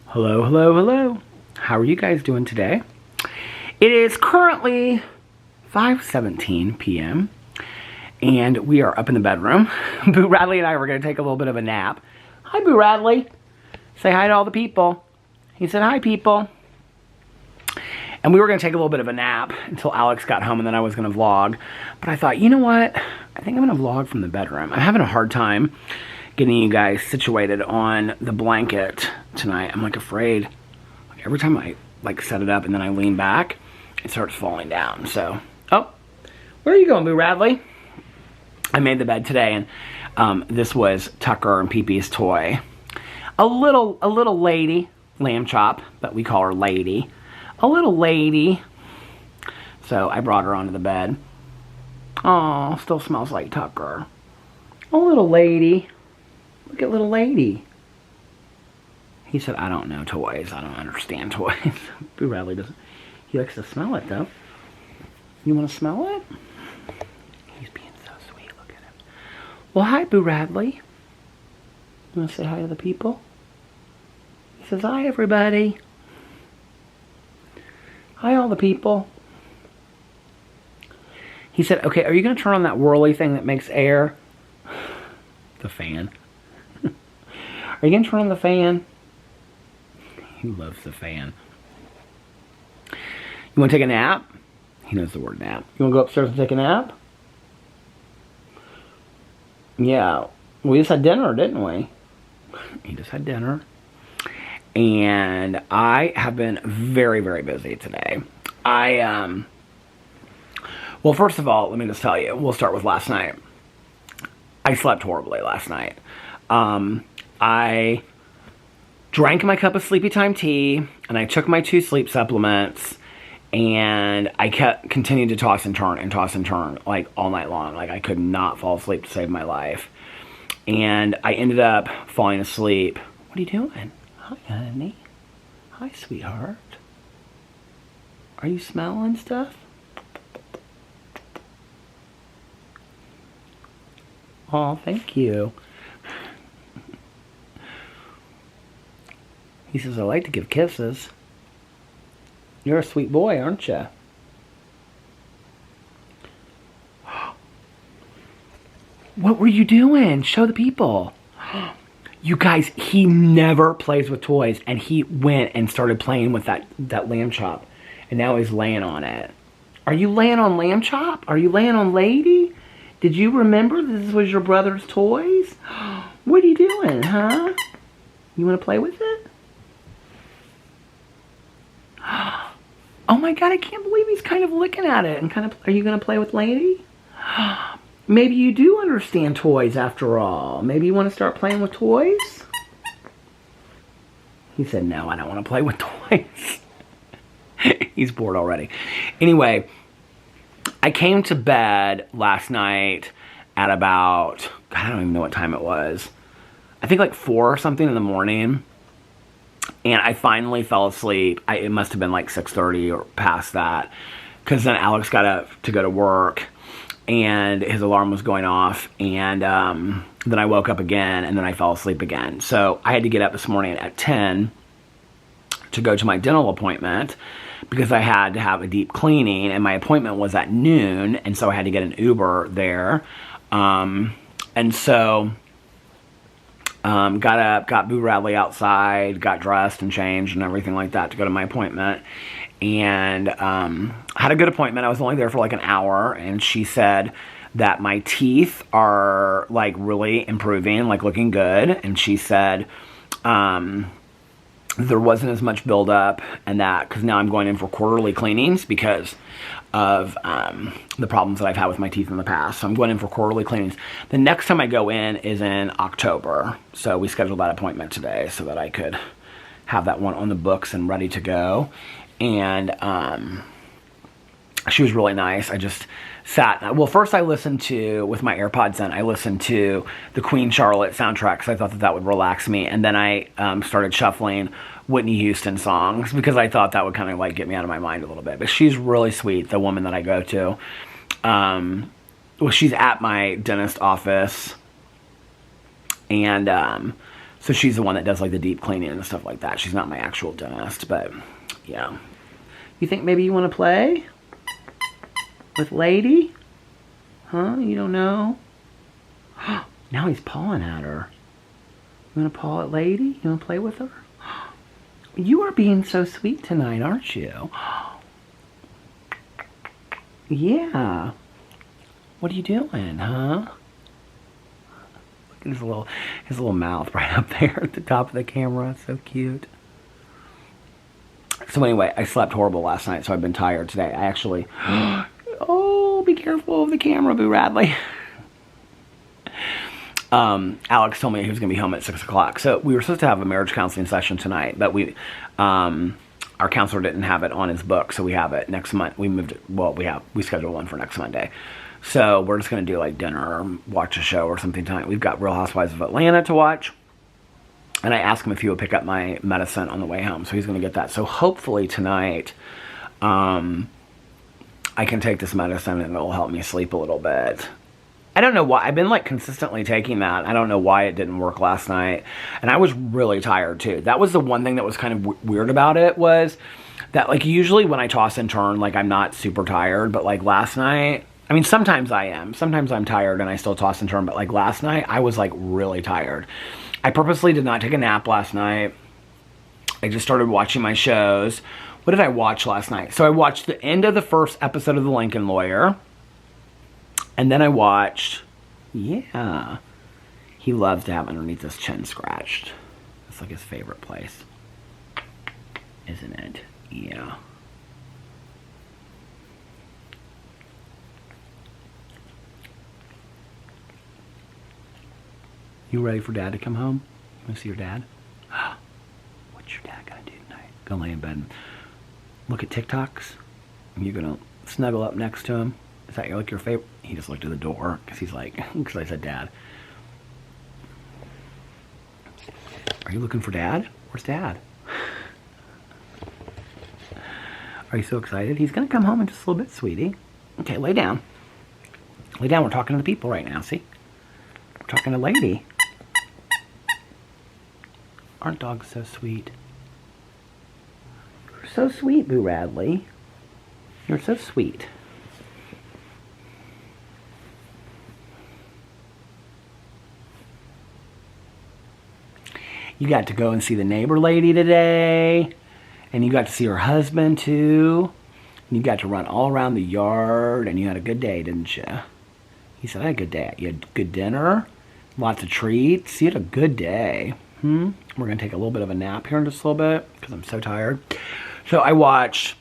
Hello, hello, hello. How are you guys doing today? It is currently 5:17 p.m. and we are up in the bedroom. Boo Radley and I were going to take a little bit of a nap. Hi, Boo Radley. Say hi to all the people. He said, hi, people. And we were going to take a little bit of a nap until Alex got home, and then I was going to vlog. But I thought, you know what? I think I'm going to vlog from the bedroom. I'm having a hard time getting you guys situated on the blanket tonight. I'm like afraid. Like every time I like set it up and then I lean back, it starts falling down. So, oh, where are you going, Boo Radley? I made the bed today, and this was Tucker and Pee-Pee's toy. A little lady, lamb chop, but we call her Lady. A little lady. So I brought her onto the bed. Oh, still smells like Tucker. A little lady. Look at little lady. He said, I don't know toys. I don't understand toys. Boo Radley doesn't. He likes to smell it, though. You want to smell it? He's being so sweet. Look at him. Well, hi, Boo Radley. You want to say hi to the people? He says, hi, everybody. Hi, all the people. He said, okay, are you going to turn on that whirly thing that makes air? The fan. Are you going to turn on the fan? He loves the fan. You want to take a nap? He knows the word nap. You want to go upstairs and take a nap? Yeah. We just had dinner, didn't we? He just had dinner. And I have been very, very busy today. Well, first of all, let me just tell you. We'll start with last night. I slept horribly last night. I drank my cup of sleepy time tea, and I took my 2 sleep supplements, and I continued to toss and turn, like all night long. Like I could not fall asleep to save my life. And I ended up falling asleep. What are you doing? Hi, honey. Hi, sweetheart. Are you smelling stuff? Oh, thank you. He says, I like to give kisses. You're a sweet boy, aren't you? What were you doing? Show the people. You guys, he never plays with toys, and he went and started playing with that lamb chop, and now he's laying on it. Are you laying on lamb chop? Are you laying on Lady? Did you remember this was your brother's toys? What are you doing, huh? You want to play with it? Oh my God, I can't believe he's kind of looking at it and kind of, are you going to play with Lady? Maybe you do understand toys after all. Maybe you want to start playing with toys? He said, no, I don't want to play with toys. He's bored already. Anyway, I came to bed last night at about, I don't even know what time it was. I think like 4 or something in the morning. And I finally fell asleep. It must have been like 6:30 or past that. Because then Alex got up to go to work. And his alarm was going off. And then I woke up again. And then I fell asleep again. So I had to get up this morning at 10 to go to my dental appointment. Because I had to have a deep cleaning. And my appointment was at noon. And so I had to get an Uber there. And so got up, got Boo Radley outside, got dressed and changed and everything like that to go to my appointment. And had a good appointment. I was only there for like an hour. And she said that my teeth are like really improving, like looking good. And she said there wasn't as much buildup and that, because now I'm going in for quarterly cleanings because of the problems that I've had with my teeth in the past. So I'm going in for quarterly cleanings. The next time I go in is in October. So we scheduled that appointment today so that I could have that one on the books and ready to go. And she was really nice. I just sat. Well, first I listened to, with my AirPods in, I listened to the Queen Charlotte soundtrack because I thought that would relax me. And then I started shuffling Whitney Houston songs because I thought that would kind of like get me out of my mind a little bit. But she's really sweet, the woman that I go to. Well, she's at my dentist office. And So she's the one that does like the deep cleaning and stuff like that. She's not my actual dentist, but yeah. You think maybe you want to play with Lady? Huh? You don't know? Now he's pawing at her. You want to paw at Lady? You want to play with her? You are being so sweet tonight, aren't you? Yeah. What are you doing, huh? Look at his little mouth right up there at the top of the camera. So cute. So anyway, I slept horrible last night, so I've been tired today. I actually... Oh, be careful of the camera, Boo Radley. Alex told me he was going to be home at 6 o'clock. So we were supposed to have a marriage counseling session tonight, but our counselor didn't have it on his book, so we have it next month. We moved it, well, we scheduled one for next Monday. So we're just going to do like dinner or watch a show or something tonight. We've got Real Housewives of Atlanta to watch. And I asked him if he would pick up my medicine on the way home, so he's going to get that. So hopefully tonight, I can take this medicine and it'll help me sleep a little bit. I don't know why. I've been like consistently taking that. I don't know why it didn't work last night. And I was really tired too. That was the one thing that was kind of weird about it, was that like usually when I toss and turn, like I'm not super tired. But like last night, I mean, sometimes I am. Sometimes I'm tired and I still toss and turn. But like last night, I was like really tired. I purposely did not take a nap last night. I just started watching my shows. What did I watch last night? So I watched the end of the first episode of The Lincoln Lawyer. And then I watched, yeah, he loves to have underneath his chin scratched. That's like his favorite place, isn't it? Yeah. You ready for Dad to come home? You want to see your dad? What's your dad gonna do tonight? Go lay in bed and look at TikToks? And you're gonna snuggle up next to him? Is that like your favorite? He just looked at the door because he's like, because I said Dad. Are you looking for Dad? Where's Dad? Are you so excited? He's gonna come home in just a little bit, sweetie. Okay, lay down. Lay down. We're talking to the people right now. See? We're talking to Lady. Aren't dogs so sweet? You're so sweet, Boo Radley. You're so sweet. You got to go and see the neighbor lady today. And you got to see her husband too. And you got to run all around the yard. And you had a good day, didn't you? He said, I had a good day. You had good dinner. Lots of treats. You had a good day. We're going to take a little bit of a nap here in just a little bit. Because I'm so tired. So I watched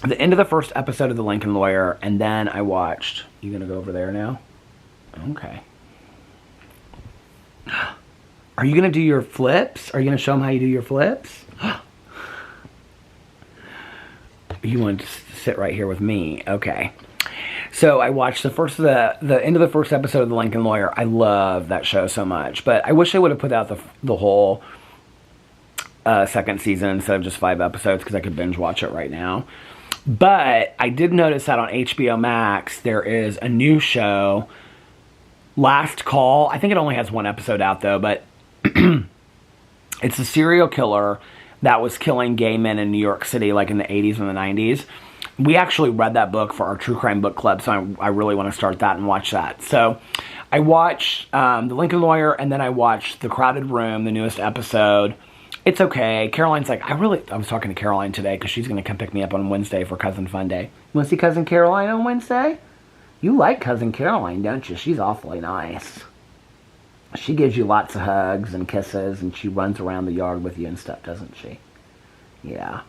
the end of the first episode of The Lincoln Lawyer. And then I watched... You going to go over there now? Okay. Are you going to do your flips? Are you going to show them how you do your flips? You want to sit right here with me. Okay. So I watched the end of the first episode of The Lincoln Lawyer. I love that show so much. But I wish they would have put out the whole second season instead of just 5 episodes, because I could binge watch it right now. But I did notice that on HBO Max there is a new show, Last Call. I think it only has 1 episode out though, but it's a serial killer that was killing gay men in New York City like in the 80s and the 90s. We actually read that book for our true crime book club, so I really want to start that and watch that. So I watched The Lincoln Lawyer, and then I watched The Crowded Room, the newest episode. It's okay. Caroline's like, I was talking to Caroline today because she's going to come pick me up on Wednesday for Cousin Fun Day. You want to see Cousin Caroline on Wednesday? You like Cousin Caroline, don't you? She's awfully nice. She gives you lots of hugs and kisses, and she runs around the yard with you and stuff, doesn't she? Yeah.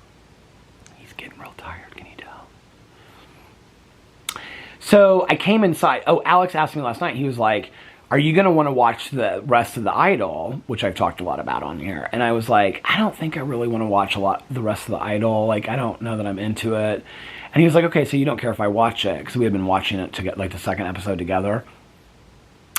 He's getting real tired, can you tell? So I came inside. Oh, Alex asked me last night. He was like, are you going to want to watch the rest of The Idol, which I've talked a lot about on here? And I was like, I don't think I really want to watch the rest of The Idol. Like, I don't know that I'm into it. And he was like, okay, so you don't care if I watch it? Because we had been watching it to get like the second episode together.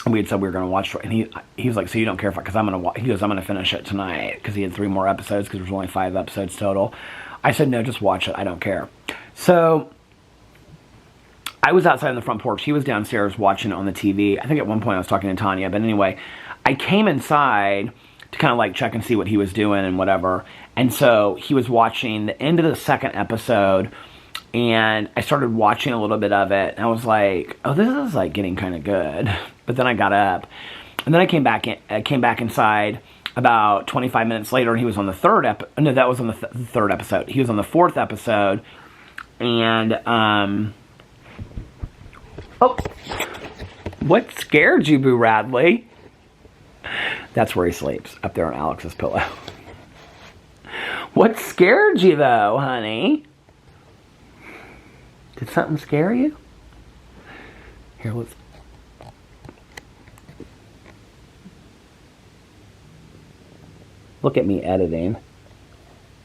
And we had said we were going to watch it. And he was like, so you don't care if because I'm going to he goes, I'm going to finish it tonight. Because he had 3 more episodes, because there's only 5 episodes total. I said, no, just watch it. I don't care. So I was outside on the front porch. He was downstairs watching it on the TV. I think at one point I was talking to Tanya. But anyway, I came inside to kind of like check and see what he was doing and whatever. And so he was watching the end of the second episode, and I started watching a little bit of it, and I was like, oh, this is like getting kind of good. But then I got up, and then I came back inside about 25 minutes later, and he was on the third no, that was on the third episode. He was on the fourth episode, and oh, what scared you, Boo Radley? That's where he sleeps, up there on Alex's pillow. What scared you, though, honey? Did something scare you? Here, let's... Look at me editing.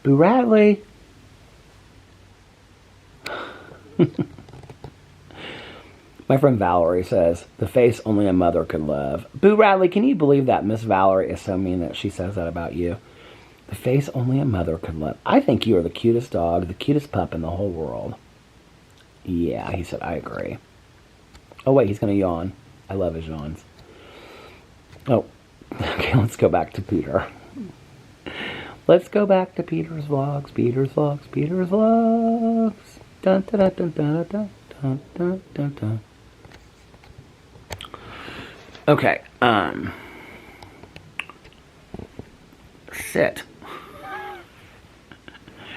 Boo Radley. My friend Valerie says, the face only a mother could love. Boo Radley, can you believe that Miss Valerie is so mean that she says that about you? The face only a mother could love. I think you are the cutest dog, the cutest pup in the whole world. Yeah, he said, I agree. Oh, wait, he's going to yawn. I love his yawns. Oh, okay, let's go back to Peter. Let's go back to Peter's vlogs, Peter's vlogs, Peter's vlogs. Dun, dun, dun, dun, dun, dun, dun, dun, dun, dun. Okay, sit.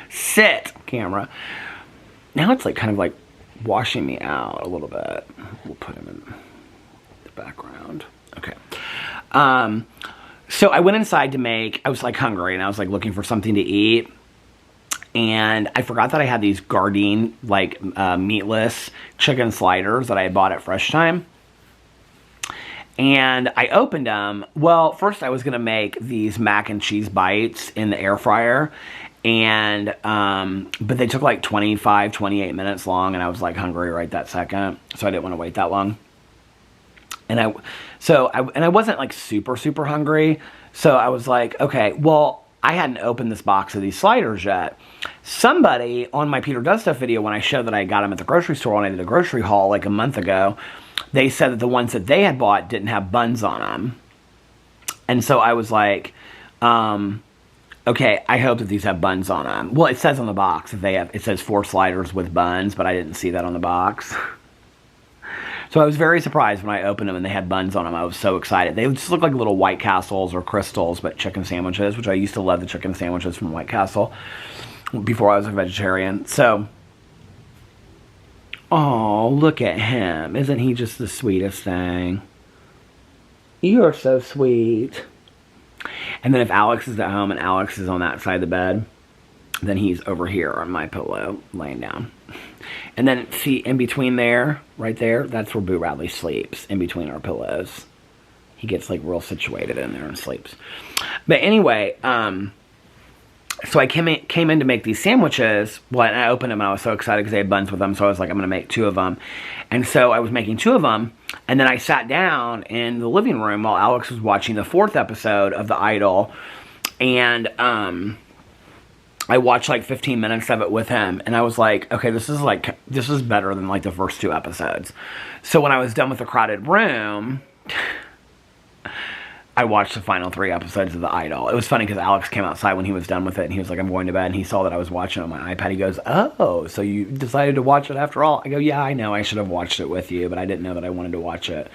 Sit, camera. Now it's like kind of like washing me out a little bit. We'll put him in the background. Okay. So I went inside to make, I was like hungry and I was like looking for something to eat. And I forgot that I had these Gardein, like meatless chicken sliders that I had bought at Fresh Time. And I opened them. Well, first I was going to make these mac and cheese bites in the air fryer. And, but they took like 25, 28 minutes long. And I was like hungry right that second. So I didn't want to wait that long. And I wasn't like super, super hungry. So I was like, okay, well, I hadn't opened this box of these sliders yet. Somebody on my Peter Does Stuff video, when I showed that I got them at the grocery store when I did a grocery haul like a month ago, they said that the ones that they had bought didn't have buns on them. And so I was like, okay, I hope that these have buns on them. Well, it says on the box that it says 4 sliders with buns, but I didn't see that on the box. So I was very surprised when I opened them and they had buns on them. I was so excited. They just look like little White Castles or Crystals, but chicken sandwiches, which I used to love the chicken sandwiches from White Castle before I was a vegetarian. So, oh, look at him. Isn't he just the sweetest thing? You are so sweet. And then if Alex is at home and Alex is on that side of the bed, then he's over here on my pillow, laying down. And then, see, in between there, right there, that's where Boo Radley sleeps, in between our pillows. He gets, like, real situated in there and sleeps. But anyway, so I came in to make these sandwiches. Well, and I opened them, and I was so excited because they had buns with them, so I was like, I'm going to make 2 of them. And so I was making 2 of them, and then I sat down in the living room while Alex was watching the 4th episode of The Idol, and, I watched like 15 minutes of it with him, and I was like, okay, this is better than like the first 2 episodes. So when I was done with The Crowded Room, I watched the final 3 episodes of The Idol. It was funny because Alex came outside when he was done with it, and he was like, I'm going to bed, and he saw that I was watching it on my iPad. He goes, oh, so you decided to watch it after all? I go, yeah, I know, I should have watched it with you, but I didn't know that I wanted to watch it.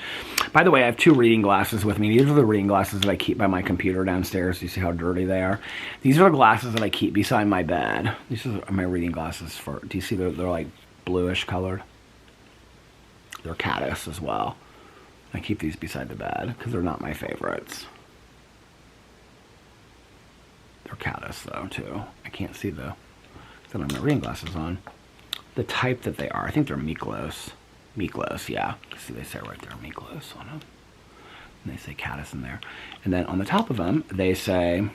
By the way, I have 2 reading glasses with me. These are the reading glasses that I keep by my computer downstairs. You see how dirty they are? These are the glasses that I keep beside my bed. These are my reading glasses for, do you see they're like bluish colored? They're caddis as well. I keep these beside the bed because they're not my favorites. They're caddis though too. I can't see though. I don't have my reading glasses on. The type that they are, I think they're Miklos. Miklos, yeah. See, they say right there, Miklos on them. And they say caddis in there. And then on the top of them, they say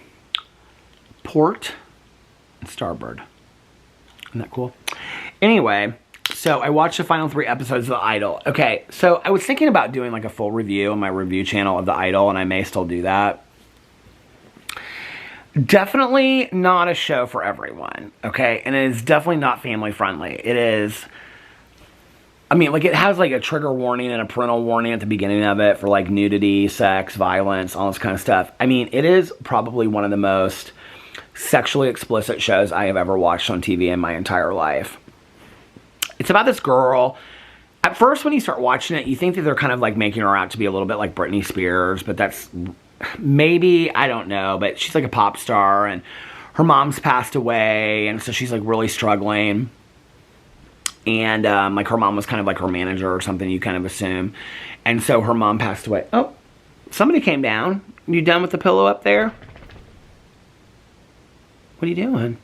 port and starboard. Isn't that cool? Anyway, so I watched the final 3 episodes of The Idol. Okay, so I was thinking about doing like a full review on my review channel of The Idol, and I may still do that. Definitely not a show for everyone, okay? And it is definitely not family friendly. It is I mean, like, it has, like, a trigger warning and a parental warning at the beginning of it for, like, nudity, sex, violence, all this kind of stuff. I mean, it is probably one of the most sexually explicit shows I have ever watched on TV in my entire life. It's about this girl. At first, when you start watching it, you think that they're kind of, like, making her out to be a little bit like Britney Spears, but that's maybe, I don't know, but she's, like, a pop star, and her mom's passed away, and so she's, like, really struggling. And, like, her mom was kind of like her manager or something, you kind of assume. And so her mom passed away. Oh, somebody came down. You done with the pillow up there? What are you doing?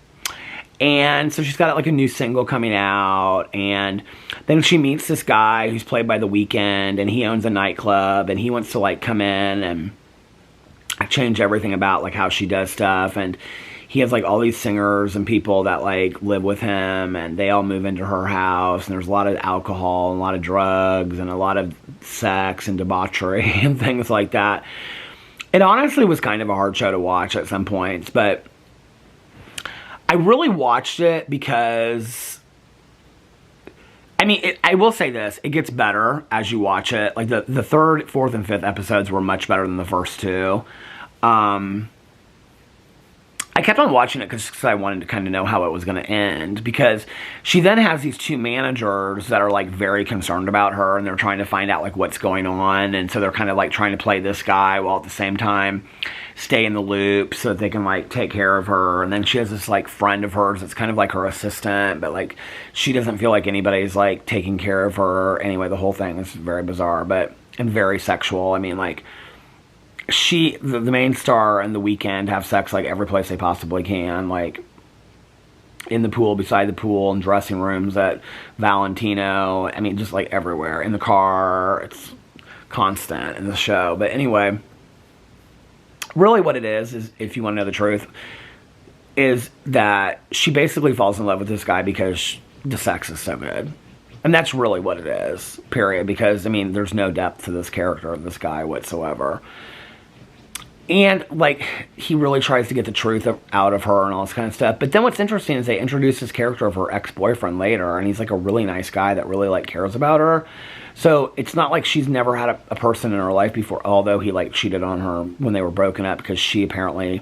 And so she's got, like, a new single coming out. And then she meets this guy who's played by The Weeknd. And he owns a nightclub. And he wants to, like, come in and change everything about, like, how she does stuff. And he has, like, all these singers and people that, like, live with him, and they all move into her house, and there's a lot of alcohol and a lot of drugs and a lot of sex and debauchery and things like that. It honestly was kind of a hard show to watch at some points, but I really watched it because, I mean, I will say this, it gets better as you watch it. Like, the third, fourth, and fifth episodes were much better than the first two. I kept on watching it because I wanted to kind of know how it was going to end, because she then has these two managers that are, like, very concerned about her, and they're trying to find out, like, what's going on, and so they're kind of, like, trying to play this guy while at the same time stay in the loop so that they can, like, take care of her. And then she has this, like, friend of hers that's kind of like her assistant, but, like, she doesn't feel like anybody's, like, taking care of her. Anyway, the whole thing is very bizarre, and very sexual. I mean, like, the main star and The Weeknd have sex, like, every place they possibly can, like, in the pool, beside the pool, in dressing rooms at Valentino. I mean, just, like, everywhere. In the car. It's constant in the show. But anyway, really what it is, if you want to know the truth, is that she basically falls in love with this guy because the sex is so good. And that's really what it is, period. Because, I mean, there's no depth to this character of this guy whatsoever. And, like, he really tries to get the truth out of her and all this kind of stuff. But then what's interesting is they introduce this character of her ex-boyfriend later, and he's, like, a really nice guy that really, like, cares about her. So it's not like she's never had a person in her life before, although he, like, cheated on her when they were broken up because she apparently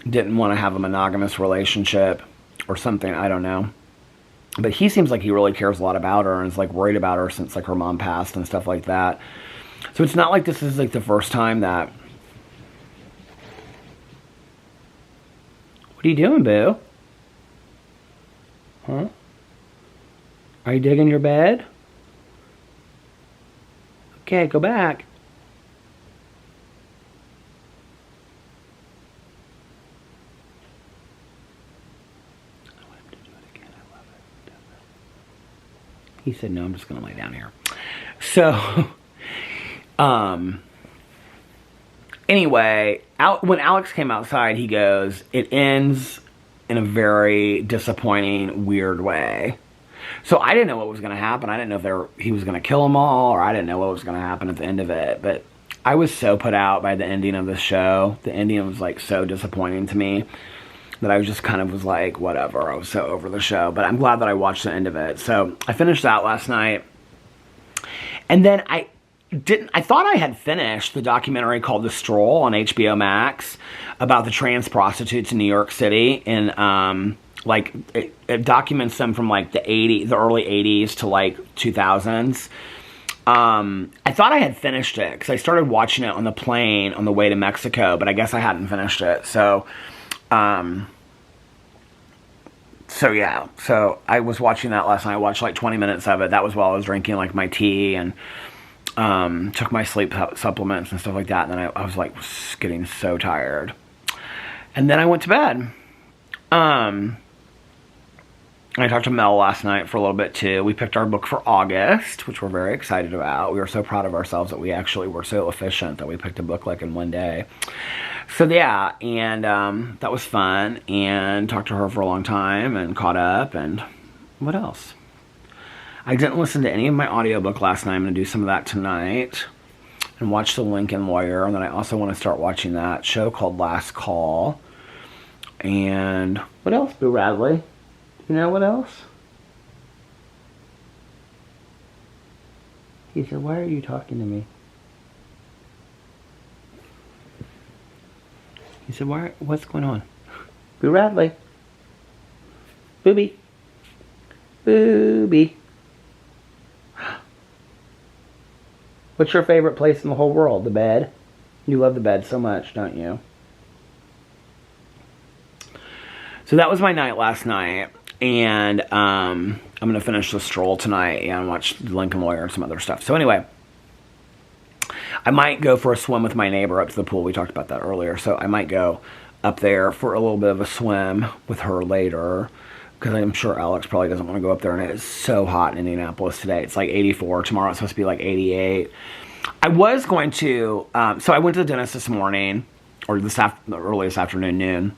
didn't want to have a monogamous relationship or something. I don't know. But he seems like he really cares a lot about her and is, like, worried about her since, like, her mom passed and stuff like that. So it's not like this is, like, the first time that... What are you doing, boo? Huh? Are you digging your bed? Okay, go back. I want him to do it again. I love it. He said, no, I'm just going to lay down here. So, anyway, when Alex came outside, he goes, it ends in a very disappointing, weird way. So I didn't know what was going to happen. I didn't know if he was going to kill them all, or I didn't know what was going to happen at the end of it. But I was so put out by the ending of the show. The ending was, like, so disappointing to me that I just kind of was like, whatever. I was so over the show. But I'm glad that I watched the end of it. So I finished that last night. And then I thought I had finished the documentary called The Stroll on HBO Max about the trans prostitutes in New York City. And, like, it documents them from, like, the early 80s to, like, 2000s. I thought I had finished it because I started watching it on the plane on the way to Mexico, but I guess I hadn't finished it. So yeah. So I was watching that last night. I watched, like, 20 minutes of it. That was while I was drinking, like, my tea and took my sleep supplements and stuff like that. And then I was, like, getting so tired. And then I went to bed. I talked to Mel last night for a little bit too. We picked our book for August, which we're very excited about. We were so proud of ourselves that we actually were so efficient that we picked a book, like, in one day. So yeah, and that was fun, and talked to her for a long time and caught up. And what else? I didn't listen to any of my audiobook last night. I'm going to do some of that tonight and watch The Lincoln Lawyer. And then I also want to start watching that show called Last Call. And what else, Boo Radley? You know what else? He said, why are you talking to me? He said, what's going on? Boo Radley. Booby. Booby. What's your favorite place in the whole world? The bed? You love the bed so much, don't you? So that was my night last night. And I'm going to finish the stroll tonight and watch Lincoln Lawyer and some other stuff. So anyway, I might go for a swim with my neighbor up to the pool. We talked about that earlier. So I might go up there for a little bit of a swim with her later, because I'm sure Alex probably doesn't want to go up there. And it is so hot in Indianapolis today. It's like 84. Tomorrow it's supposed to be like 88. I was going to, so I went to the dentist this morning, or early this afternoon, noon.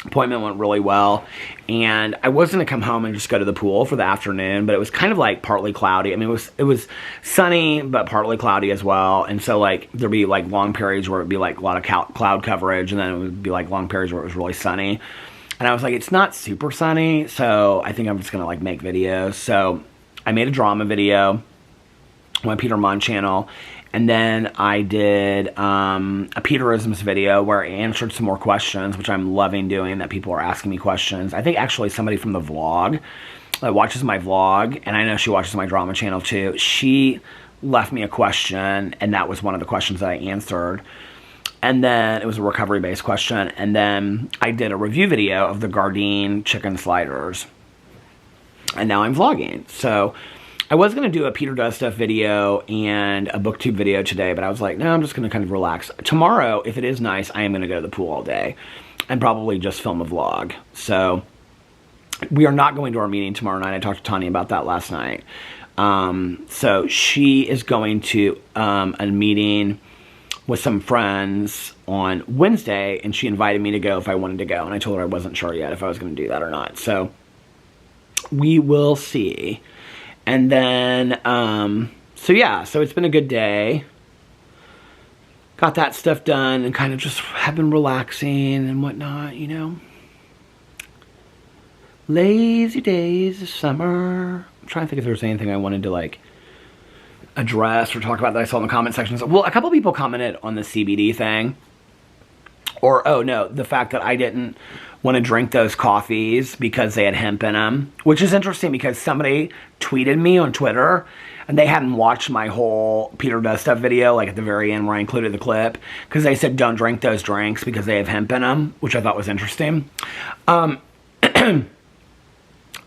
Appointment went really well, and I was going to come home and just go to the pool for the afternoon, but it was kind of like partly cloudy. I mean, it was sunny, but partly cloudy as well, and so like there'd be like long periods where it'd be like a lot of cloud coverage, and then it would be like long periods where it was really sunny. And I was like, it's not super sunny, so I think I'm just going to like make videos. So I made a drama video on my Peter Monn channel. And then I did a Peterisms video where I answered some more questions, which I'm loving doing, that people are asking me questions. I think actually somebody from the vlog watches my vlog, and I know she watches my drama channel too. She left me a question, and that was one of the questions that I answered. And then it was a recovery-based question. And then I did a review video of the Gardein chicken sliders. And now I'm vlogging. So I was going to do a Peter Does Stuff video and a booktube video today, but I was like, no, I'm just going to kind of relax. Tomorrow, if it is nice, I am going to go to the pool all day and probably just film a vlog. So we are not going to our meeting tomorrow night. I talked to Tanya about that last night. So she is going to a meeting with some friends on Wednesday, and she invited me to go if I wanted to go. And I told her I wasn't sure yet if I was going to do that or not. So we will see. And then, so yeah, so it's been a good day. Got that stuff done and kind of just have been relaxing and whatnot, you know. Lazy days of summer. I'm trying to think if there was anything I wanted to like address or talk about that I saw in the comment section. Well, a couple people commented on the CBD thing. Or, oh no, the fact that I didn't want to drink those coffees because they had hemp in them. Which is interesting because somebody tweeted me on Twitter and they hadn't watched my whole Peter Does Stuff video, like at the very end where I included the clip. Because they said don't drink those drinks because they have hemp in them, which I thought was interesting.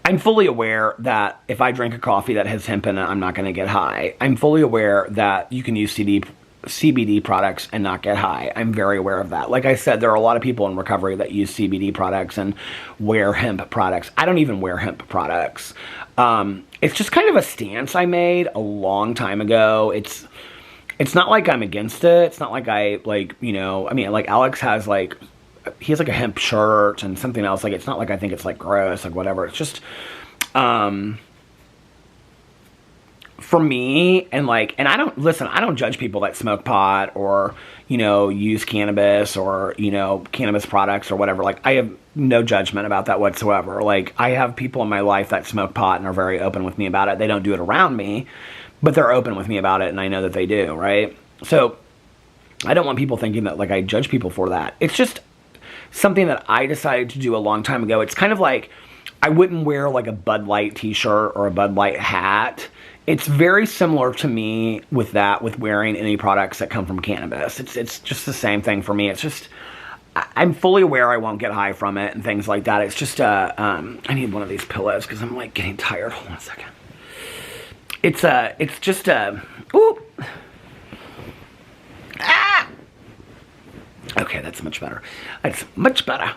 I'm fully aware that if I drink a coffee that has hemp in it, I'm not going to get high. I'm fully aware that you can use CBD products and not get high. I'm very aware of that. Like I said, there are a lot of people in recovery that use CBD products and wear hemp products. I don't even wear hemp products. It's just kind of a stance I made a long time ago. It's not like I'm against it. It's not like I like, you know, I mean, like Alex has like, he has like a hemp shirt and something else. Like, it's not like I think it's like gross, like whatever. It's just, for me, and like, and I don't judge people that smoke pot or, you know, use cannabis or, you know, cannabis products or whatever. Like, I have no judgment about that whatsoever. Like, I have people in my life that smoke pot and are very open with me about it. They don't do it around me, but they're open with me about it, and I know that they do, right? So, I don't want people thinking that, like, I judge people for that. It's just something that I decided to do a long time ago. It's kind of like, I wouldn't wear, like, a Bud Light t-shirt or a Bud Light hat. It's very similar to me with that, with wearing any products that come from cannabis. It's just the same thing for me. It's just, I'm fully aware I won't get high from it and things like that. It's just, I need one of these pillows because I'm like getting tired. Hold on a second. It's just, ooh. Ah! Okay, that's much better. That's much better.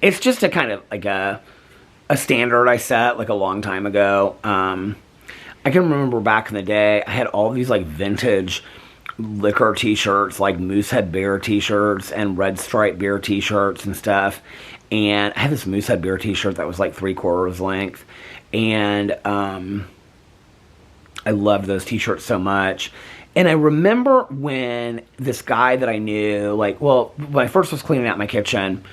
It's just a kind of like a standard I set like a long time ago. I can remember back in the day, I had all these like vintage liquor t-shirts, like Moosehead Beer t-shirts and Red Stripe Beer t-shirts and stuff. And I had this Moosehead Beer t-shirt that was like 3/4 length. And I loved those t-shirts so much. And I remember when this guy that I knew, like, well, when I first was cleaning out my kitchen,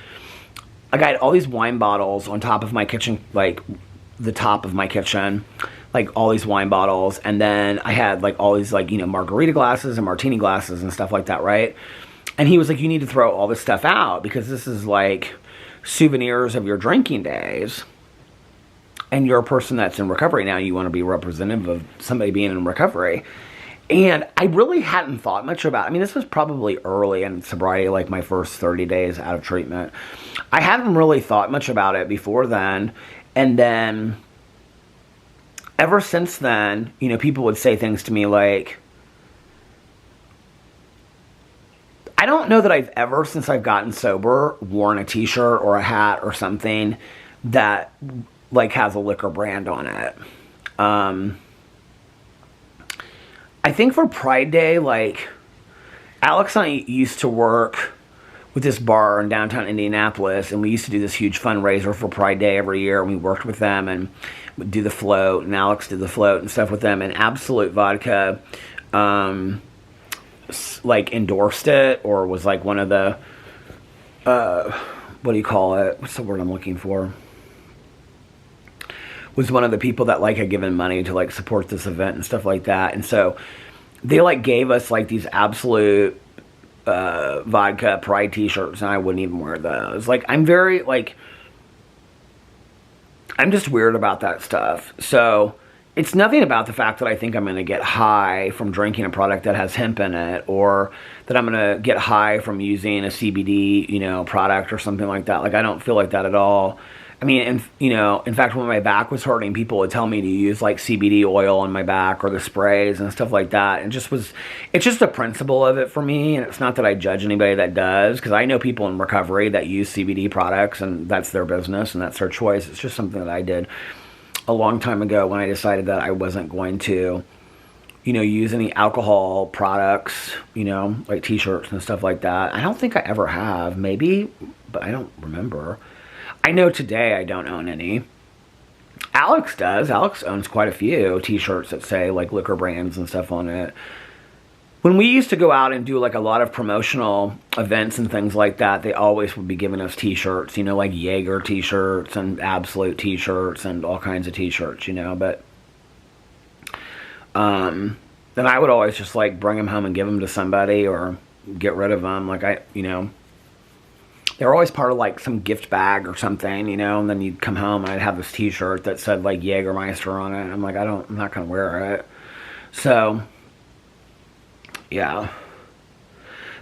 like I had all these wine bottles on top of my kitchen, like the top of my kitchen, like all these wine bottles, and then I had like all these like, you know, margarita glasses and martini glasses and stuff like that, right? And he was like, you need to throw all this stuff out because this is like souvenirs of your drinking days. And you're a person that's in recovery now. You want to be representative of somebody being in recovery. And I really hadn't thought much about it. I mean, this was probably early in sobriety, like my first 30 days out of treatment. I hadn't really thought much about it before then. And then ever since then, you know, people would say things to me like, I don't know that I've ever, since I've gotten sober, worn a t-shirt or a hat or something that like has a liquor brand on it. I think for Pride Day, like Alex and I used to work with this bar in downtown Indianapolis, and we used to do this huge fundraiser for Pride Day every year, and we worked with them and would do the float, and Alex did the float and stuff with them, and Absolute Vodka like endorsed it, or was like one of the what do you call it? What's the word I'm looking for? Was one of the people that like had given money to like support this event and stuff like that. And so they like gave us like these Absolute Vodka Pride t-shirts, and I wouldn't even wear those. Like I'm very like, I'm just weird about that stuff. So it's nothing about the fact that I think I'm going to get high from drinking a product that has hemp in it, or that I'm going to get high from using a CBD, you know, product or something like that. Like, I don't feel like that at all. I mean, and, you know, in fact, when my back was hurting, people would tell me to use like CBD oil on my back or the sprays and stuff like that. And it's just the principle of it for me. And it's not that I judge anybody that does, because I know people in recovery that use CBD products, and that's their business and that's their choice. It's just something that I did a long time ago when I decided that I wasn't going to, you know, use any alcohol products, you know, like t-shirts and stuff like that. I don't think I ever have, maybe, but I don't remember. I know today I don't own any. Alex does. Alex owns quite a few t-shirts that say like liquor brands and stuff on it. When we used to go out and do like a lot of promotional events and things like that, they always would be giving us t-shirts, you know, like Jaeger t-shirts and Absolute t-shirts and all kinds of t-shirts, you know, but then I would always just like bring them home and give them to somebody or get rid of them. Like you know, they were always part of like some gift bag or something, you know, and then you'd come home and I'd have this t-shirt that said like Jägermeister on it. And I'm like, I'm not going to wear it. So yeah.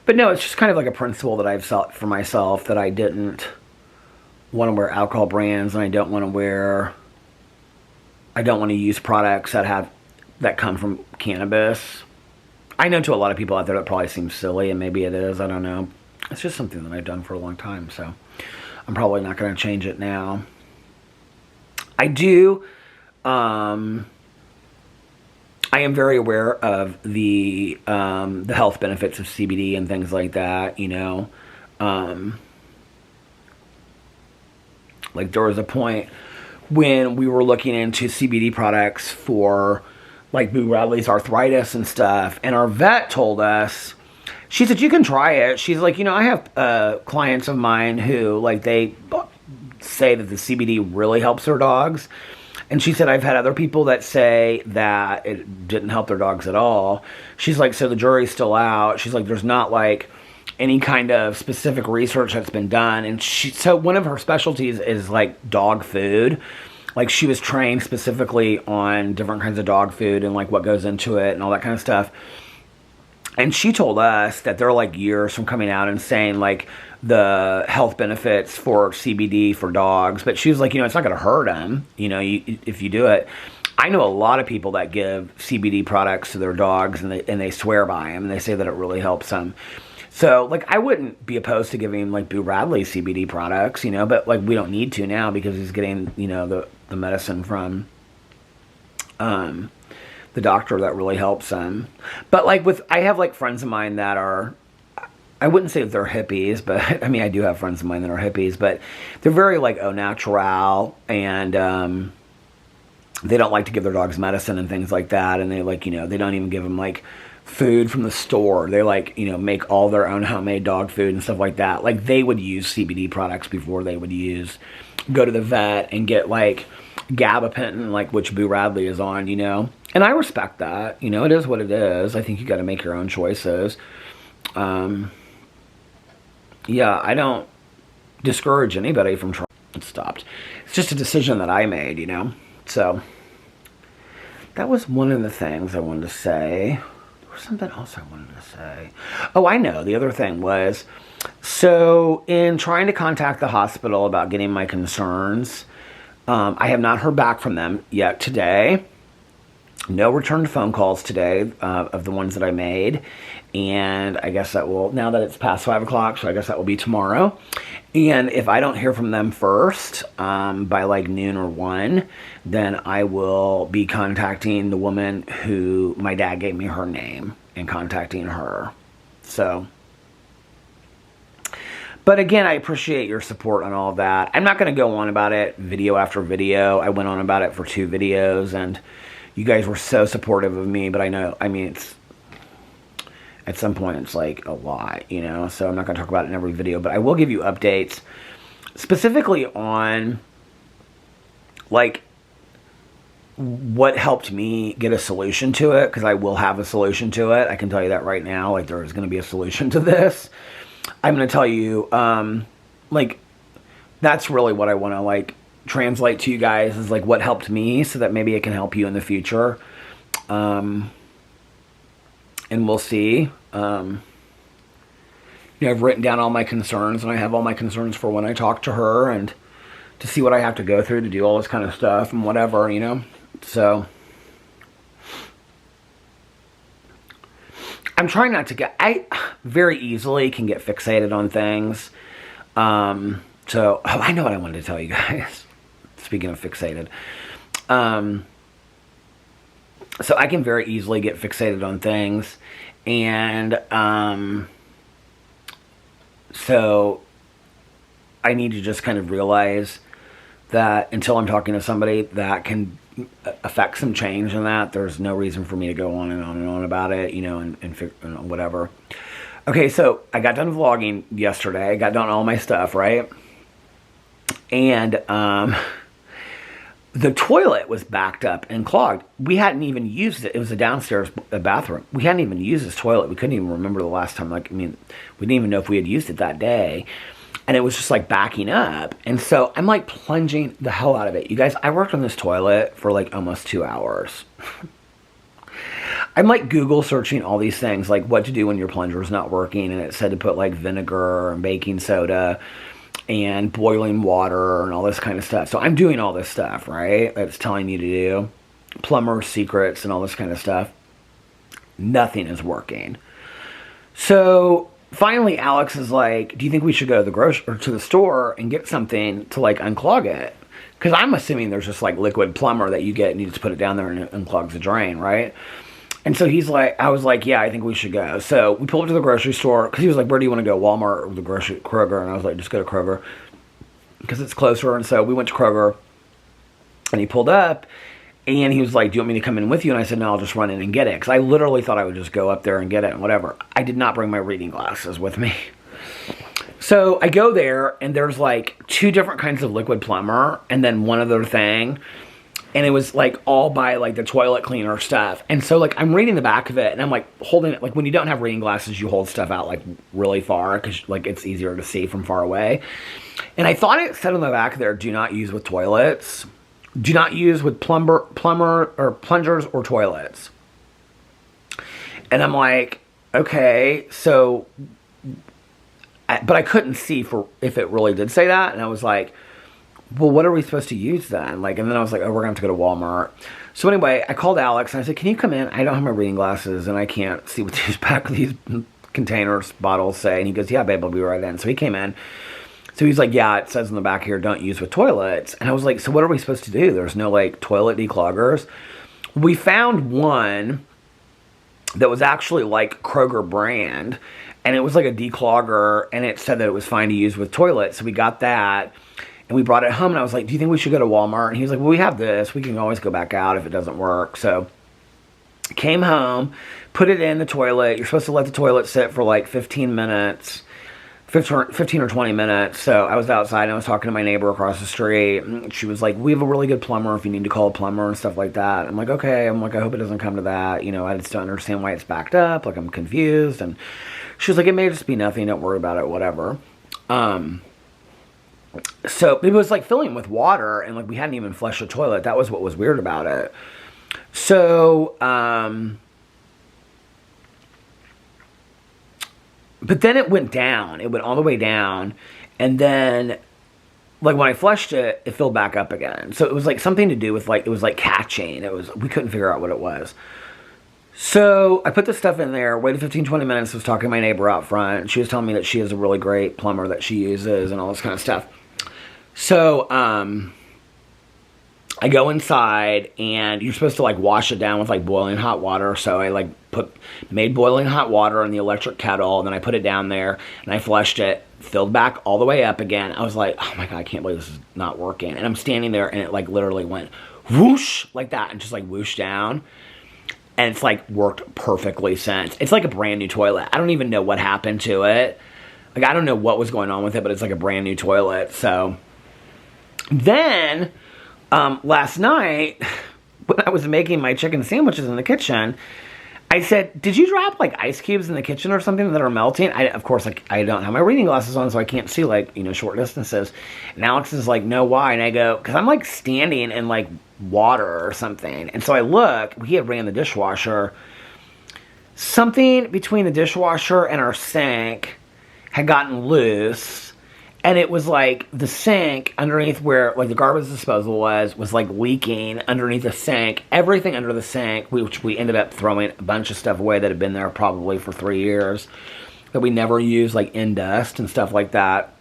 But no, it's just kind of like a principle that I've set for myself, that I didn't want to wear alcohol brands, and I don't want to use products that come from cannabis. I know to a lot of people out there that probably seems silly, and maybe it is, I don't know. It's just something that I've done for a long time, so I'm probably not going to change it now. I do, I am very aware of the health benefits of CBD and things like that, you know. Like there was a point when we were looking into CBD products for like Boo Radley's arthritis and stuff, and our vet told us, she said, you can try it. She's like, you know, I have clients of mine who like they say that the CBD really helps their dogs. And she said, I've had other people that say that it didn't help their dogs at all. She's like, so the jury's still out. She's like, there's not like any kind of specific research that's been done. And so one of her specialties is like dog food. Like she was trained specifically on different kinds of dog food and like what goes into it and all that kind of stuff. And she told us that they're like years from coming out and saying like the health benefits for CBD for dogs. But she was like, you know, it's not going to hurt them, you know, if you do it. I know a lot of people that give CBD products to their dogs, and they swear by them, and they say that it really helps them. So, like, I wouldn't be opposed to giving, like, Boo Radley CBD products, you know, but, like, we don't need to now because he's getting, you know, the medicine from the doctor that really helps him. But, like, I have, like, friends of mine that are, I wouldn't say that they're hippies, but, I mean, I do have friends of mine that are hippies, but they're very, like, au natural, and they don't like to give their dogs medicine and things like that, and they, like, you know, they don't even give them, like, food from the store. They, like, you know, make all their own homemade dog food and stuff like that. Like, they would use CBD products before they would go to the vet and get, like, gabapentin, like which Boo Radley is on, you know. And I respect that. You know, it is what it is. I think you got to make your own choices. Yeah, I don't discourage anybody from trying. It stopped. It's just a decision that I made, you know. So that was one of the things I wanted to say. There was something else I wanted to say. Oh, I know. The other thing was, so in trying to contact the hospital about getting my concerns, I have not heard back from them yet today. No returned phone calls today of the ones that I made. And I guess that will, now that it's past 5 o'clock, so I guess that will be tomorrow. And if I don't hear from them first, by like noon or 1, then I will be contacting the woman who my dad gave me her name and contacting her. So, but again, I appreciate your support on all of that. I'm not going to go on about it video after video. I went on about it for 2 videos, and you guys were so supportive of me, but I know, I mean, it's, at some point it's like a lot, you know, so I'm not going to talk about it in every video, but I will give you updates specifically on like what helped me get a solution to it, because I will have a solution to it. I can tell you that right now, like there is going to be a solution to this. I'm going to tell you, like, that's really what I want to like translate to you guys, is like what helped me, so that maybe it can help you in the future. And we'll see. You know, I've written down all my concerns, and I have all my concerns for when I talk to her, and to see what I have to go through to do all this kind of stuff and whatever, you know. So I'm trying not to get, I very easily can get fixated on things. So, oh, I know what I wanted to tell you guys. Speaking of fixated. So I can very easily get fixated on things, and so I need to just kind of realize that until I'm talking to somebody that can affect some change in that, there's no reason for me to go on and on and on about it, you know, and whatever. Okay, so I got done vlogging yesterday. I got done all my stuff, right? And the toilet was backed up and clogged. We hadn't even used it. It was a downstairs bathroom. We hadn't even used this toilet. We couldn't even remember the last time. Like, I mean, we didn't even know if we had used it that day. And it was just like backing up. And so I'm like plunging the hell out of it. You guys, I worked on this toilet for like almost 2 hours. I'm like Google searching all these things, like what to do when your plunger is not working. And it said to put like vinegar and baking soda and boiling water and all this kind of stuff. So I'm doing all this stuff, right? That's telling you to do. Plumber secrets and all this kind of stuff. Nothing is working. So finally Alex is like, do you think we should go to the grocery or to the store and get something to like unclog it? Because I'm assuming there's just like liquid plumber that you get and you just put it down there and it unclogs the drain, right? And so he's like, I was like, yeah, I think we should go. So we pulled up to the grocery store, because he was like, where do you want to go, Walmart or the Kroger? And I was like, just go to Kroger, because it's closer. And so we went to Kroger, and he pulled up, and he was like, do you want me to come in with you? And I said, no, I'll just run in and get it, because I literally thought I would just go up there and get it and whatever. I did not bring my reading glasses with me. So I go there, and there's like 2 different kinds of liquid plumber, and then one other thing. And it was like all by like the toilet cleaner stuff. And so like I'm reading the back of it, and I'm like holding it, like when you don't have reading glasses, you hold stuff out like really far, because like it's easier to see from far away. And I thought it said on the back there, do not use with toilets. Do not use with plumber or plungers or toilets. And I'm like, okay, so, but I couldn't see for if it really did say that. And I was like, well, what are we supposed to use then? Like, and then I was like, oh, we're gonna have to go to Walmart. So anyway, I called Alex and I said, can you come in? I don't have my reading glasses and I can't see what these containers, bottles say. And he goes, yeah, babe, I'll be right in. So he came in. So he's like, yeah, it says in the back here, don't use with toilets. And I was like, so what are we supposed to do? There's no like toilet decloggers. We found one that was actually like Kroger brand, and it was like a declogger, and it said that it was fine to use with toilets. So we got that. And we brought it home, and I was like, do you think we should go to Walmart? And he was like, well, we have this. We can always go back out if it doesn't work. So came home, put it in the toilet. You're supposed to let the toilet sit for like 15 minutes. 15 or 20 minutes. So I was outside and I was talking to my neighbor across the street. And she was like, we have a really good plumber if you need to call a plumber and stuff like that. I'm like, okay. I'm like, I hope it doesn't come to that. You know, I just don't understand why it's backed up. Like, I'm confused. And she was like, it may just be nothing. Don't worry about it. Whatever. So it was like filling with water, and like we hadn't even flushed the toilet. That was what was weird about it. So, but then it went down. It went all the way down. And then, like, when I flushed it, it filled back up again. So it was, like, something to do with, like, it was, like, catching. We couldn't figure out what it was. So I put the stuff in there, waited 15, 20 minutes, was talking to my neighbor out front. She was telling me that she has a really great plumber that she uses and all this kind of stuff. So, I go inside, and you're supposed to, like, wash it down with, like, boiling hot water. So I, like, made boiling hot water in the electric kettle, and then I put it down there, and I flushed it, filled back all the way up again. I was like, oh my God, I can't believe this is not working. And I'm standing there, and it, like, literally went whoosh, like that, and just, like, whooshed down. And it's, like, worked perfectly since. It's like a brand new toilet. I don't even know what happened to it. Like, I don't know what was going on with it, but it's like a brand new toilet. So then last night, when I was making my chicken sandwiches in the kitchen, I said, did you drop, like, ice cubes in the kitchen or something that are melting? Of course, like, I don't have my reading glasses on, so I can't see, like, you know, short distances. And Alex is like, no, why? And I go, because I'm, like, standing in, like, water or something. And so I look, he had ran the dishwasher. Something between the dishwasher and our sink had gotten loose. And it was like the sink underneath where, like, the garbage disposal was like leaking underneath the sink. Everything under the sink, which we ended up throwing a bunch of stuff away that had been there probably for 3 years, that we never used, like in dust and stuff like that,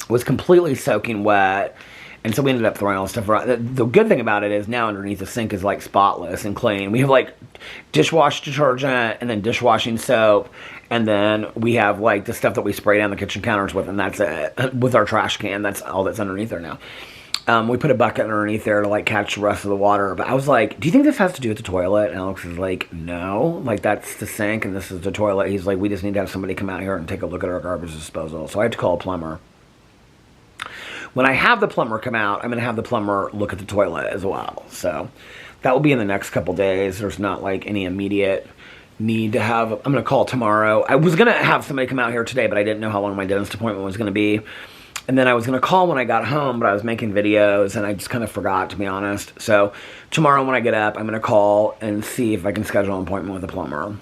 was completely soaking wet. And so we ended up throwing all the stuff around. The good thing about it is now underneath the sink is, like, spotless and clean. We have, like, dishwash detergent and then dishwashing soap. And then we have, like, the stuff that we spray down the kitchen counters with, and that's it. With our trash can, that's all that's underneath there now. We put a bucket underneath there to, like, catch the rest of the water. But I was like, do you think this has to do with the toilet? And Alex is like, no. Like, that's the sink and this is the toilet. He's like, we just need to have somebody come out here and take a look at our garbage disposal. So I had to call a plumber. When I have the plumber come out, I'm going to have the plumber look at the toilet as well. So that will be in the next couple days. There's not, like, any immediate need to have. I'm going to call tomorrow. I was going to have somebody come out here today, but I didn't know how long my dentist appointment was going to be. And then I was going to call when I got home, but I was making videos, and I just kind of forgot, to be honest. So tomorrow when I get up, I'm going to call and see if I can schedule an appointment with a plumber.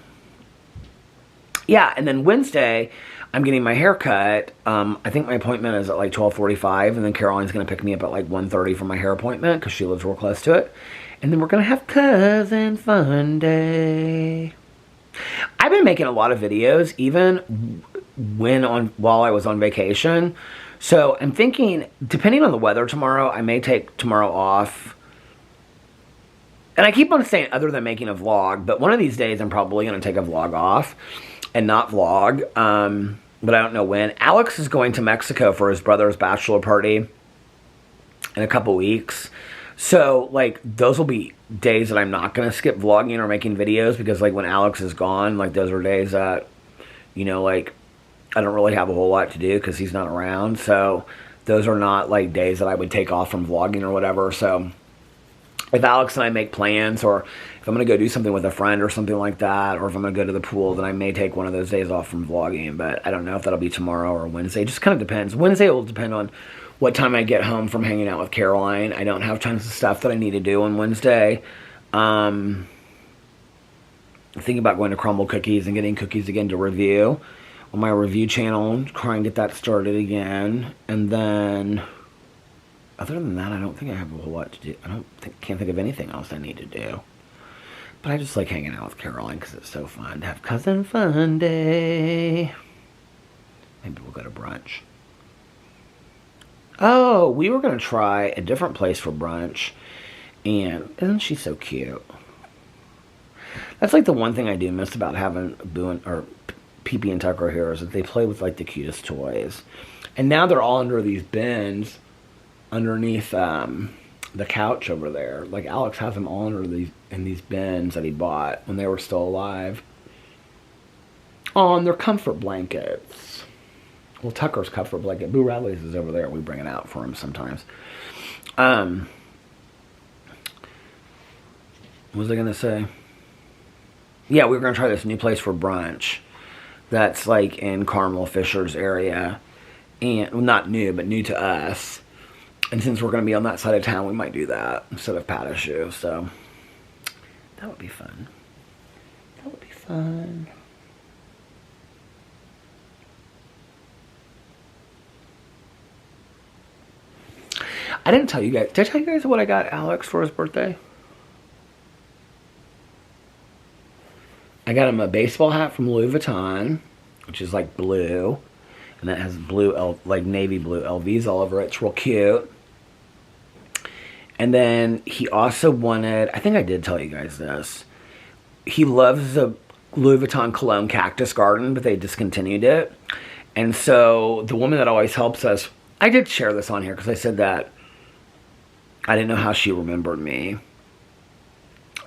Yeah, and then Wednesday, I'm getting my hair cut. I think my appointment is at like 12:45, and then Caroline's going to pick me up at like 1:30 for my hair appointment because she lives real close to it. And then we're going to have Cousin Fun Day. I've been making a lot of videos, even while I was on vacation. So I'm thinking, depending on the weather tomorrow, I may take tomorrow off. And I keep on saying other than making a vlog, but one of these days I'm probably going to take a vlog off and not vlog, but I don't know when. Alex is going to Mexico for his brother's bachelor party in a couple weeks. So, like, those will be days that I'm not going to skip vlogging or making videos, because, like, when Alex is gone, like, those are days that, you know, like, I don't really have a whole lot to do because he's not around. So, those are not, like, days that I would take off from vlogging or whatever. So, if Alex and I make plans, or if I'm going to go do something with a friend or something like that, or if I'm going to go to the pool, then I may take one of those days off from vlogging. But I don't know if that'll be tomorrow or Wednesday. It just kind of depends. Wednesday will depend on what time I get home from hanging out with Caroline. I don't have tons of stuff that I need to do on Wednesday. I'm thinking about going to Crumble Cookies and getting cookies again to review on my review channel, trying to get that started again. And then, other than that, I don't think I have a whole lot to do. Can't think of anything else I need to do. But I just like hanging out with Caroline because it's so fun to have Cousin Fun Day. Maybe we'll go to brunch. Oh, we were going to try a different place for brunch. And isn't she so cute? That's like the one thing I do miss about having Boo or Pee-Pee and Tucker here, is that they play with like the cutest toys. And now they're all under these bins underneath the couch over there. Like, Alex has them all under these bins that he bought when they were still alive. Oh, and they're comfort blankets. Well, Tucker's comfort blanket. Boo Radley's is over there. We bring it out for him sometimes. What was I going to say? Yeah, we were going to try this new place for brunch that's like in Carmel Fisher's area. And well, not new, but new to us. And since we're going to be on that side of town, we might do that instead of Patashu. So that would be fun. That would be fun. I didn't tell you guys. Did I tell you guys what I got Alex for his birthday? I got him a baseball hat from Louis Vuitton, which is like blue. And that has blue, like navy blue LVs all over it. It's real cute. And then he also wanted, I think I did tell you guys this. He loves the Louis Vuitton cologne Cactus Garden, but they discontinued it. And so the woman that always helps us, I did share this on here because I said that I didn't know how she remembered me.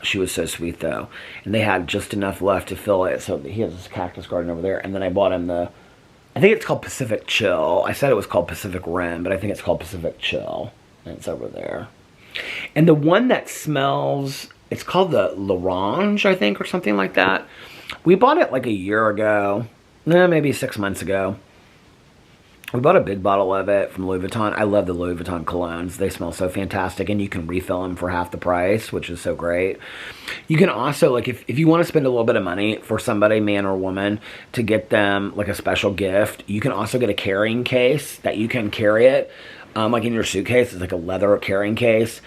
She was so sweet though. And they had just enough left to fill it. So he has this Cactus Garden over there. And then I bought him the, I think it's called Pacific Chill. I said it was called Pacific Rim, but I think it's called Pacific Chill. And it's over there. And the one that smells, it's called the L'Orange, I think, or something like that. We bought it like a year ago. Maybe 6 months ago. We bought a big bottle of it from Louis Vuitton. I love the Louis Vuitton colognes. They smell so fantastic, and you can refill them for half the price, which is so great. You can also, like, if you want to spend a little bit of money for somebody, man or woman, to get them, like, a special gift, you can also get a carrying case that you can carry it, like, in your suitcase. It's like a leather carrying case.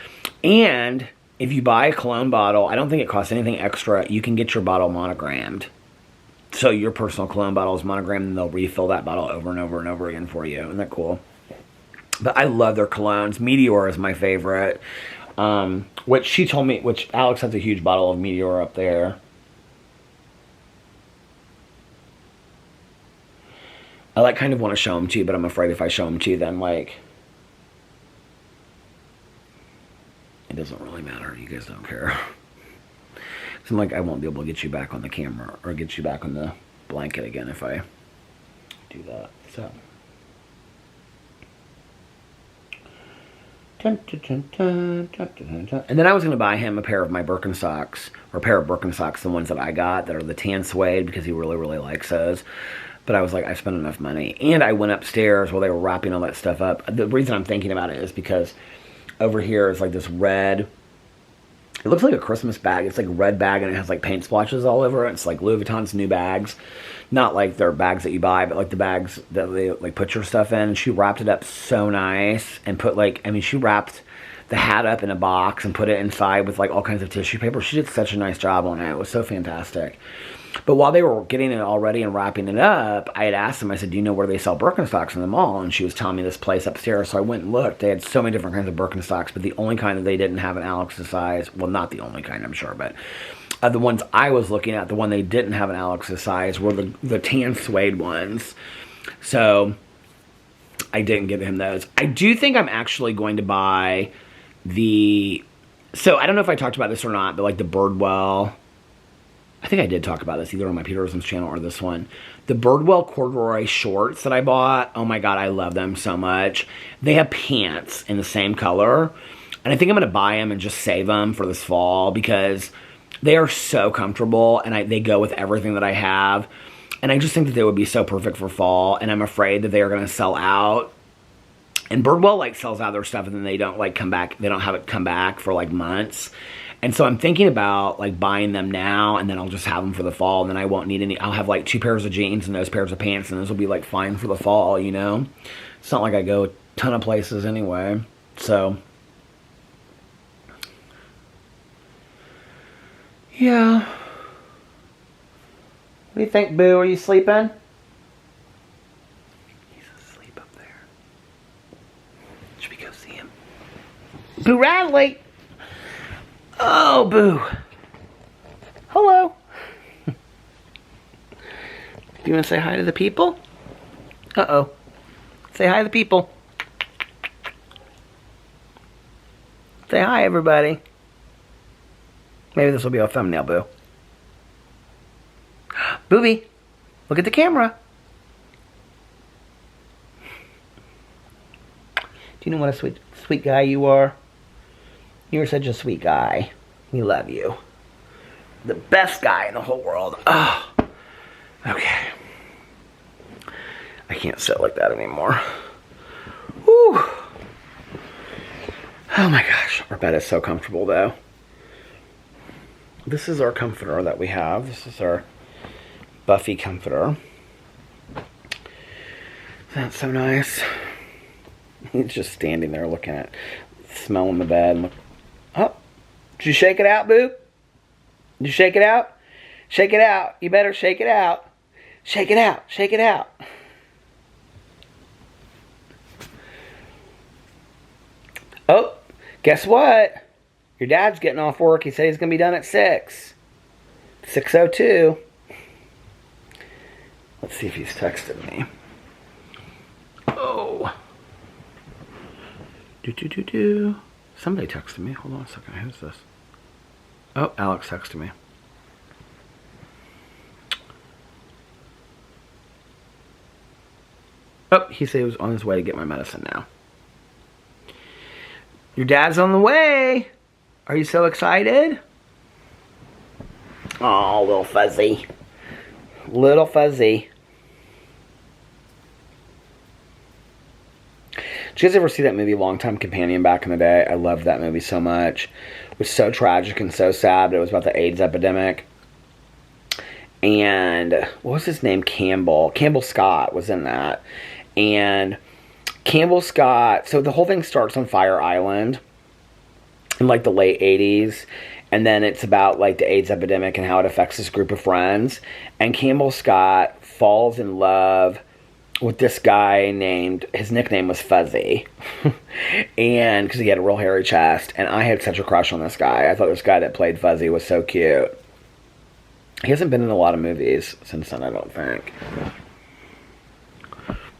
And if you buy a cologne bottle, I don't think it costs anything extra. You can get your bottle monogrammed. So your personal cologne bottle is monogrammed, and they'll refill that bottle over and over and over again for you. Isn't that cool? But I love their colognes. Meteor is my favorite. Which she told me, which Alex has a huge bottle of Meteor up there. I like kind of want to show them to you, but I'm afraid if I show them to you, then like, it doesn't really matter. You guys don't care. So I'm like, I won't be able to get you back on the camera or get you back on the blanket again if I do that. So. And then I was going to buy him a pair of my Birkenstocks, or a pair of Birkenstocks, the ones that I got that are the tan suede, because he really, really likes those. But I was like, I spent enough money. And I went upstairs while they were wrapping all that stuff up. The reason I'm thinking about it is because over here is like this red, it looks like a Christmas bag. It's like a red bag, and it has like paint splotches all over it. It's like Louis Vuitton's new bags. Not like their bags that you buy, but like the bags that they like put your stuff in. And she wrapped it up so nice and put like, I mean, she wrapped the hat up in a box and put it inside with like all kinds of tissue paper. She did such a nice job on it. It was so fantastic. But while they were getting it all ready and wrapping it up, I had asked them, I said, do you know where they sell Birkenstocks in the mall? And she was telling me this place upstairs. So I went and looked. They had so many different kinds of Birkenstocks, but the only kind that they didn't have in Alex's size, well, not the only kind, I'm sure, but the ones I was looking at, the one they didn't have in Alex's size were the tan suede ones. So I didn't give him those. I do think I'm actually going to buy so I don't know if I talked about this or not, but like the Birdwell, I think I did talk about this either on my Peterisms channel or this one. The Birdwell corduroy shorts that I bought, oh my god, I love them so much. They have pants in the same color, and I think I'm going to buy them and just save them for this fall because they are so comfortable, and they go with everything that I have. And I just think that they would be so perfect for fall, and I'm afraid that they are going to sell out. And Birdwell like sells out their stuff, and then they don't like come back. They don't have it come back for like months. And so I'm thinking about like buying them now, and then I'll just have them for the fall, and then I won't need any. I'll have like 2 pairs of jeans and those pairs of pants, and those will be like fine for the fall, you know? It's not like I go a ton of places anyway. So yeah. What do you think, Boo? Are you sleeping? He's asleep up there. Should we go see him? Boo Radley! Oh, Boo. Hello. Do you want to say hi to the people? Uh-oh. Say hi to the people. Say hi, everybody. Maybe this will be a thumbnail, Boo. Booby, look at the camera. Do you know what a sweet guy you are? You're such a sweet guy. We love you. The best guy in the whole world. Oh, okay. I can't sit like that anymore. Whew. Oh my gosh, our bed is so comfortable though. This is our comforter that we have. This is our Buffy comforter. That's so nice. He's just standing there looking at, smelling the bed. And look, oh, did you shake it out, Boop? Did you shake it out? Shake it out. You better shake it out. Shake it out. Shake it out. Oh, guess what? Your dad's getting off work. He said he's going to be done at 6. 6:02. Let's see if he's texted me. Oh. Somebody texted me. Hold on a second. Who's this? Oh, Alex texted me. Oh, he said he was on his way to get my medicine now. Your dad's on the way. Are you so excited? Oh, little fuzzy. Little fuzzy. Did you guys ever see that movie Longtime Companion back in the day? I loved that movie so much. It was so tragic and so sad. It was about the AIDS epidemic. And what was his name? Campbell Scott was in that. And Campbell Scott, so the whole thing starts on Fire Island in like the late 80s. And then it's about like the AIDS epidemic and how it affects this group of friends. And Campbell Scott falls in love with this guy named, his nickname was Fuzzy. And because he had a real hairy chest. And I had such a crush on this guy. I thought this guy that played Fuzzy was so cute. He hasn't been in a lot of movies since then, I don't think.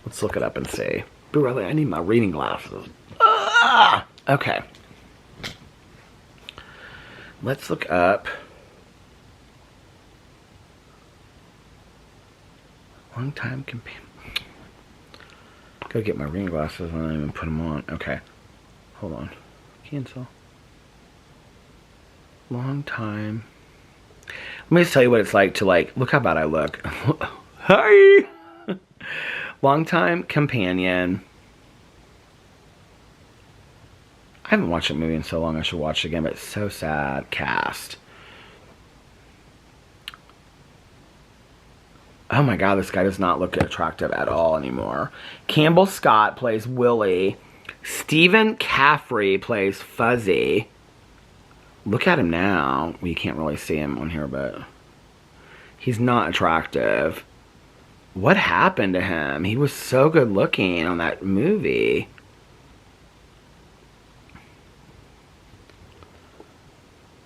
Let's look it up and see. But really, I need my reading glasses. Ah! Okay. Let's look up. Longtime companion. Gotta get my reading glasses and I don't even put them on. Okay. Hold on. Cancel. Long time. Let me just tell you what it's like to look how bad I look. Hi! Longtime companion. I haven't watched that movie in so long I should watch it again, but it's so sad. Cast. Oh my god, this guy does not look attractive at all anymore. Campbell Scott plays Willie. Stephen Caffrey plays Fuzzy. Look at him now. Well, you can't really see him on here, but he's not attractive. What happened to him? He was so good looking on that movie.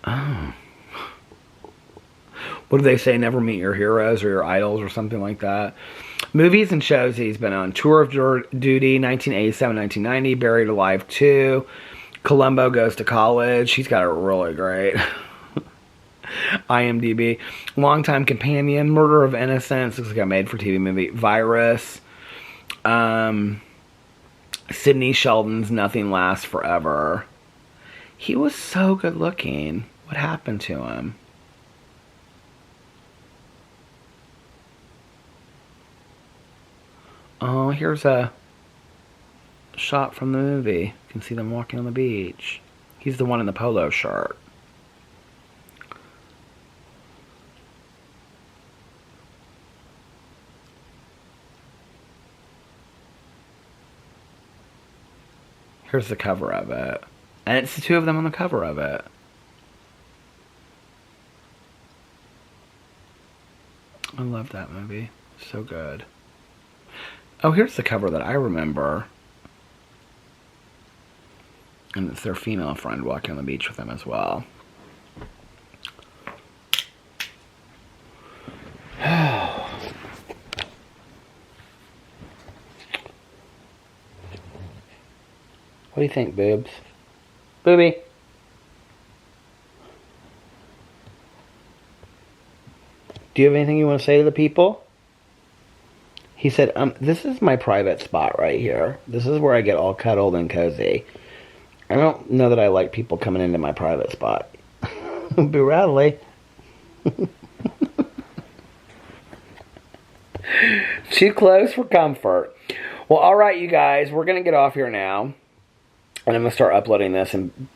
Oh. What do they say? Never meet your heroes or your idols or something like that. Movies and shows he's been on. Tour of Duty, 1987-1990. Buried Alive 2. Columbo Goes to College. He's got it really great. IMDb. Longtime Companion. Murder of Innocence. Looks like a made-for-TV movie. Virus. Sidney Sheldon's Nothing Lasts Forever. He was so good looking. What happened to him? Oh, here's a shot from the movie. You can see them walking on the beach. He's the one in the polo shirt. Here's the cover of it. And it's the two of them on the cover of it. I love that movie. So good. Oh, here's the cover that I remember. And it's their female friend walking on the beach with them as well. What do you think, boobs? Booby? Do you have anything you want to say to the people? He said, this is my private spot right here. This is where I get all cuddled and cozy. I don't know that I like people coming into my private spot. Boo Radley. Too close for comfort. Well, alright, you guys. We're going to get off here now. And I'm going to start uploading this. And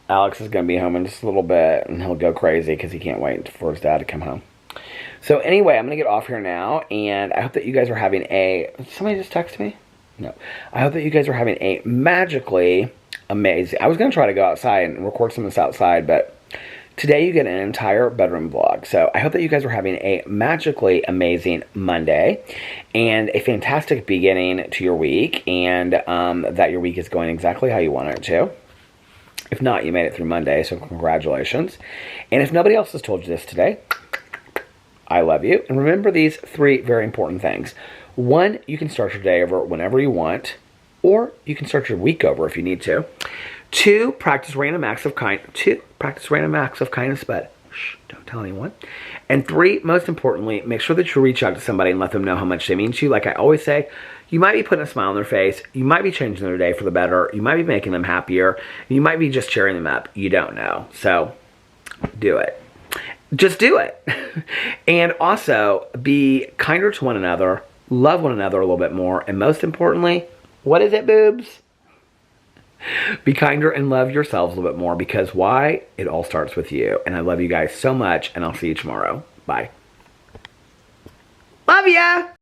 Alex is going to be home in just a little bit. And he'll go crazy because he can't wait for his dad to come home. So anyway, I'm going to get off here now, and I hope that you guys are having a... Somebody just texted me? No. I hope that you guys are having a magically amazing... I was going to try to go outside and record some of this outside, but today you get an entire bedroom vlog. So I hope that you guys are having a magically amazing Monday and a fantastic beginning to your week, and that your week is going exactly how you want it to. If not, you made it through Monday, so congratulations. And if nobody else has told you this today... I love you. And remember these 3 very important things. 1, you can start your day over whenever you want, or you can start your week over if you need to. 2, practice random acts of kindness, but shh, don't tell anyone. And 3, most importantly, make sure that you reach out to somebody and let them know how much they mean to you. Like I always say, you might be putting a smile on their face. You might be changing their day for the better. You might be making them happier. You might be just cheering them up. You don't know. So do it. Just do it. And also, be kinder to one another, love one another a little bit more, and most importantly, what is it, boobs? Be kinder and love yourselves a little bit more, because why? It all starts with you. And I love you guys so much, and I'll see you tomorrow. Bye. Love ya!